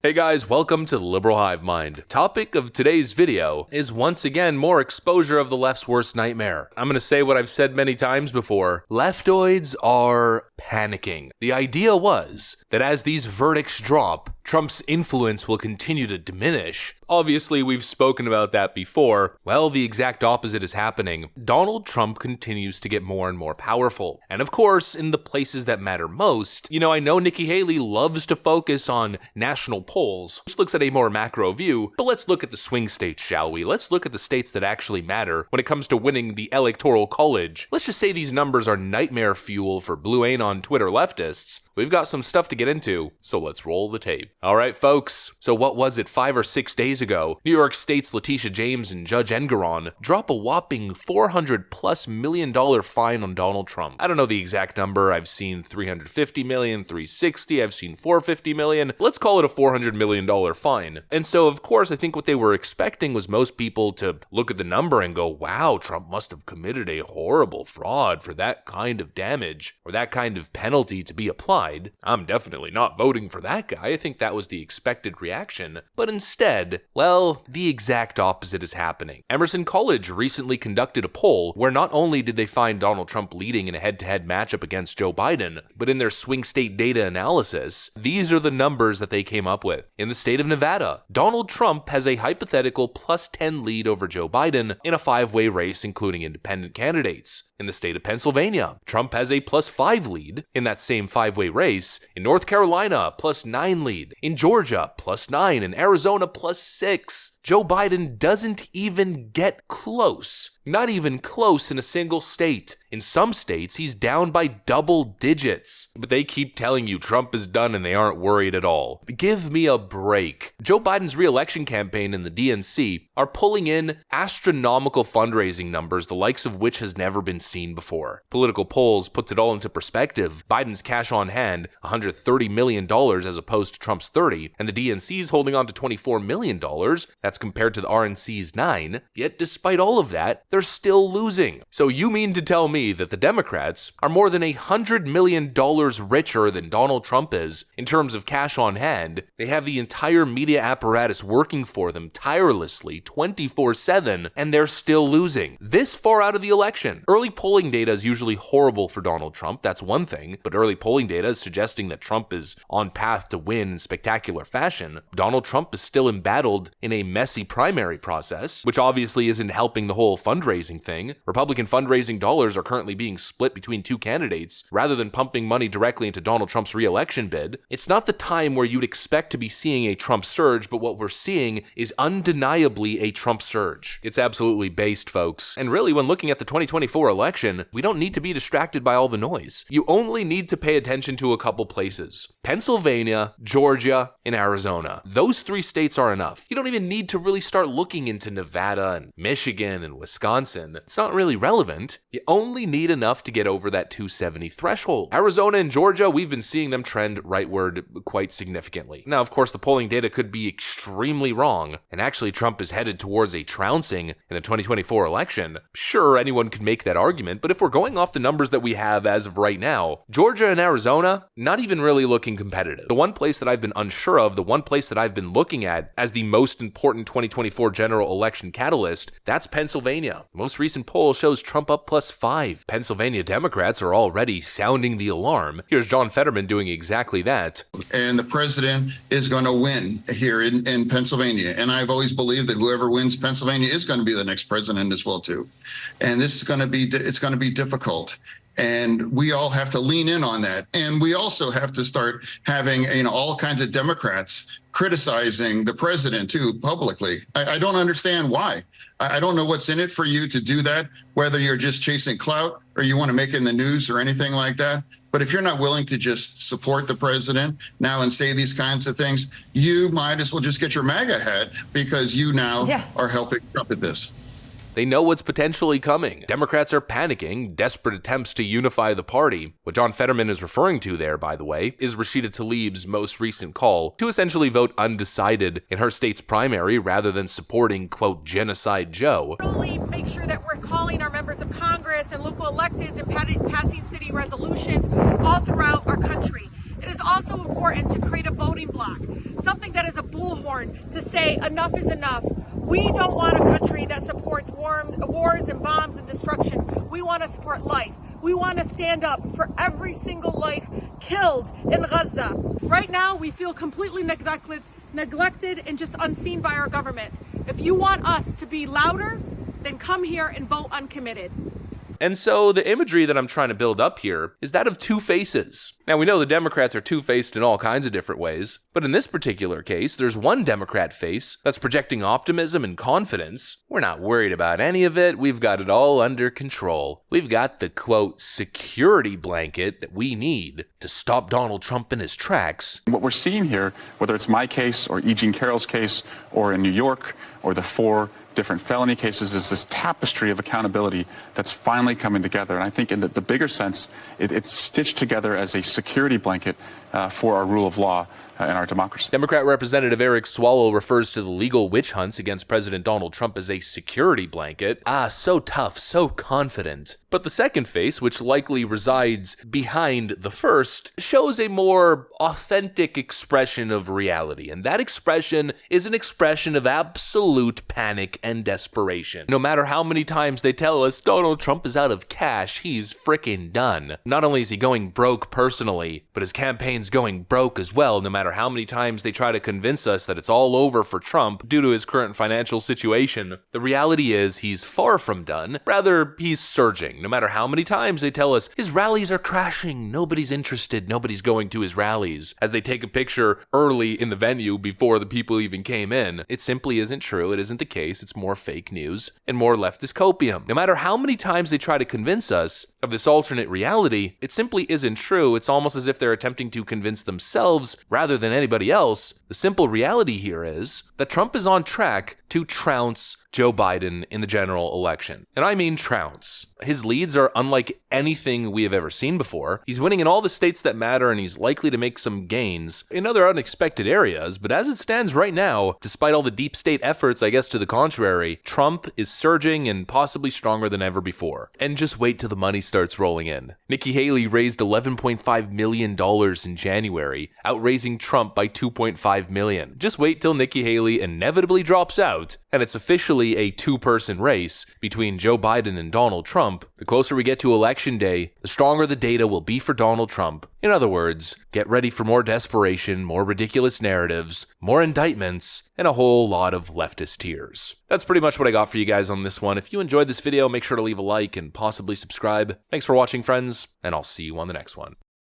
Hey guys, welcome to the Liberal Hive Mind. Topic of today's video is once again more exposure of the left's worst nightmare. I'm gonna say what I've said many times before. Leftoids are panicking. The idea was that as these verdicts drop, Trump's influence will continue to diminish. Obviously, we've spoken about that before. Well, the exact opposite is happening. Donald Trump continues to get more and more powerful. And of course, in the places that matter most, I know Nikki Haley loves to focus on national polls, which looks at a more macro view, but let's look at the swing states, shall we? Let's look at the states that actually matter when it comes to winning the Electoral College. Let's just say these numbers are nightmare fuel for Blue Anon Twitter leftists. We've got some stuff to get into, so let's roll the tape. All right, folks, so what was it 5 or 6 days ago? New York State's Letitia James and Judge Engoron drop a whopping $400+ million fine on Donald Trump. I don't know the exact number. I've seen $350 million, $360, I've seen $450 million. Let's call it a $400 million fine. And so, of course, I think what they were expecting was most people to look at the number and go, wow, Trump must have committed a horrible fraud for that kind of damage or that kind of penalty to be applied. I'm definitely not voting for that guy. I think that was the expected reaction. But instead, well, the exact opposite is happening. Emerson College recently conducted a poll where not only did they find Donald Trump leading in a head-to-head matchup against Joe Biden, but in their swing state data analysis, these are the numbers that they came up with. In the state of Nevada, Donald Trump has a hypothetical +10 lead over Joe Biden in a 5-way race including independent candidates. In the state of Pennsylvania, Trump has a +5 lead in that same 5-way race. In North Carolina, +9 lead. In Georgia, +9. In Arizona, +6. Joe Biden doesn't even get close. Not even close in a single state. In some states, he's down by double digits. But they keep telling you Trump is done and they aren't worried at all. Give me a break. Joe Biden's re-election campaign and the DNC are pulling in astronomical fundraising numbers, the likes of which has never been seen before. Political polls puts it all into perspective. Biden's cash on hand, $130 million as opposed to Trump's 30, and the DNC's holding on to $24 million. That's compared to the RNC's 9. Yet despite all of that, they're still losing. So you mean to tell me that the Democrats are more than $100 million richer than Donald Trump is in terms of cash on hand? They have the entire media apparatus working for them tirelessly 24/7, and they're still losing. This far out of the election. Early polling data is usually horrible for Donald Trump, that's one thing, but early polling data is suggesting that Trump is on path to win in spectacular fashion. Donald Trump is still embattled in a messy primary process, which obviously isn't helping the whole fundraising thing. Republican fundraising dollars are currently being split between two candidates rather than pumping money directly into Donald Trump's re-election bid. It's not the time where you'd expect to be seeing a Trump surge, but what we're seeing is undeniably a Trump surge. It's absolutely based, folks. And really, when looking at the 2024 election, we don't need to be distracted by all the noise. You only need to pay attention to a couple places. Pennsylvania, Georgia, and Arizona. Those 3 states are enough. You don't even need to really start looking into Nevada and Michigan and Wisconsin. It's not really relevant. You only need enough to get over that 270 threshold. Arizona and Georgia, we've been seeing them trend rightward quite significantly. Now, of course, the polling data could be extremely wrong, and actually Trump is headed towards a trouncing in the 2024 election. Sure, anyone could make that argument, but if we're going off the numbers that we have as of right now, Georgia and Arizona, not even really looking competitive. The one place that I've been unsure of, the one place that I've been looking at as the most important 2024 general election catalyst, that's Pennsylvania. The most recent poll shows Trump up +5. Pennsylvania Democrats are already sounding the alarm. Here's John Fetterman doing exactly that. And the president is going to win here in Pennsylvania. And I've always believed that whoever wins Pennsylvania is going to be the next president as well, too. And this is going to be, it's going to be difficult. And we all have to lean in on that. And we also have to start having, all kinds of Democrats criticizing the president, too, publicly. I don't understand why. I don't know what's in it for you to do that, whether you're just chasing clout or you want to make it in the news or anything like that. But if you're not willing to just support the president now and say these kinds of things, you might as well just get your MAGA hat because you now are helping Trump at this. They know what's potentially coming. Democrats are panicking, desperate attempts to unify the party. What John Fetterman is referring to there, by the way, is Rashida Tlaib's most recent call to essentially vote undecided in her state's primary rather than supporting, quote, Genocide Joe. Only make sure that we're calling our members of Congress and local electeds and passing city resolutions all throughout our country. It is also important to create a voting voting bloc, something that is a bullhorn to say enough is enough. We don't want a country that supports wars and bombs and destruction. We want to support life. We want to stand up for every single life killed in Gaza. Right now, we feel completely neglected and just unseen by our government. If you want us to be louder, then come here and vote uncommitted. And so the imagery that I'm trying to build up here is that of two faces. Now, we know the Democrats are two-faced in all kinds of different ways, but in this particular case, there's one Democrat face that's projecting optimism and confidence. We're not worried about any of it. We've got it all under control. We've got the, quote, security blanket that we need to stop Donald Trump in his tracks. What we're seeing here, whether it's my case or E. Jean Carroll's case or in New York or the 4 different felony cases, is this tapestry of accountability that's finally coming together. And I think in the bigger sense, it's stitched together as a security blanket for our rule of law and our democracy. Democrat Representative Eric Swalwell refers to the legal witch hunts against President Donald Trump as a security blanket. So tough, so confident. But the second face, which likely resides behind the first, shows a more authentic expression of reality. And that expression is an expression of absolute panic and desperation. No matter how many times they tell us Donald Trump is out of cash, he's frickin' done. Not only is he going broke personally, but his campaign's going broke as well, no matter how many times they try to convince us that it's all over for Trump due to his current financial situation. The reality is he's far from done. Rather, he's surging. No matter how many times they tell us his rallies are crashing, nobody's interested, nobody's going to his rallies, as they take a picture early in the venue before the people even came in. It simply isn't true. It isn't the case. It's more fake news and more leftist copium. No matter how many times they try to convince us of this alternate reality, it simply isn't true. It's almost as if they're attempting to convince themselves rather than anybody else. The simple reality here is that Trump is on track to trounce Joe Biden in the general election. And I mean trounce. His leads are unlike anything we have ever seen before. He's winning in all the states that matter, and he's likely to make some gains in other unexpected areas. But as it stands right now, despite all the deep state efforts, I guess to the contrary, Trump is surging and possibly stronger than ever before. And just wait till the money starts rolling in. Nikki Haley raised $11.5 million in January, outraising Trump by $2.5 million. Just wait till Nikki Haley inevitably drops out, and it's officially a two-person race between Joe Biden and Donald Trump. The closer we get to Election Day, the stronger the data will be for Donald Trump. In other words, get ready for more desperation, more ridiculous narratives, more indictments, and a whole lot of leftist tears. That's pretty much what I got for you guys on this one. If you enjoyed this video, make sure to leave a like and possibly subscribe. Thanks for watching, friends, and I'll see you on the next one.